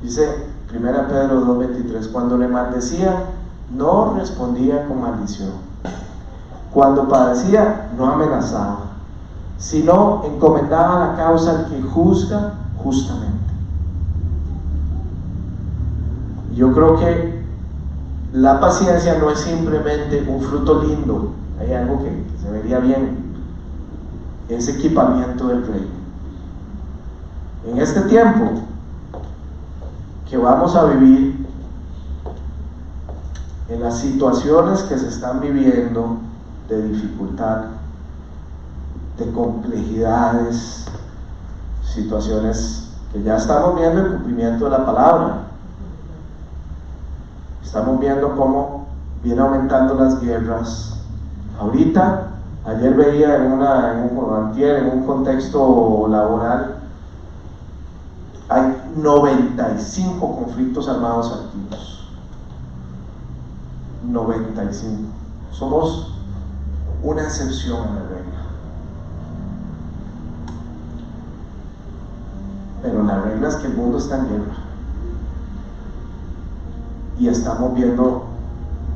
Dice 1 Pedro 2:23, cuando le maldecían, no respondía con maldición. Cuando padecía, no amenazaba, sino encomendaba la causa al que juzga justamente. Yo creo que la paciencia no es simplemente un fruto lindo, hay algo que se vería bien, es equipamiento del reino. En este tiempo que vamos a vivir, en las situaciones que se están viviendo de dificultad, de complejidades, situaciones que ya estamos viendo el cumplimiento de la palabra. Estamos viendo cómo viene aumentando las guerras. Ahorita, ayer veía en un contexto laboral, hay 95 conflictos armados activos. 95. Somos una excepción a la regla. Pero la regla es que el mundo está en guerra. Y estamos viendo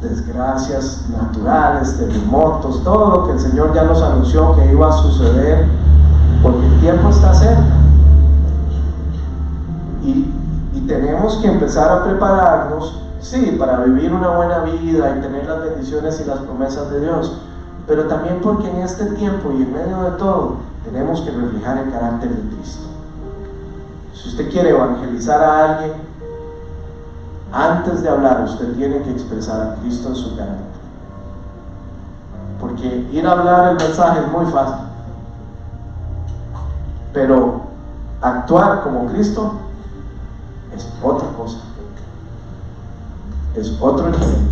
desgracias naturales, terremotos, todo lo que el Señor ya nos anunció que iba a suceder, porque el tiempo está cerca. Y tenemos que empezar a prepararnos, sí, para vivir una buena vida y tener las bendiciones y las promesas de Dios, pero también porque en este tiempo y en medio de todo tenemos que reflejar el carácter de Cristo. Si usted quiere evangelizar a alguien, antes de hablar usted tiene que expresar a Cristo en su carácter, porque ir a hablar el mensaje es muy fácil, pero actuar como Cristo es otra cosa, es otro nivel.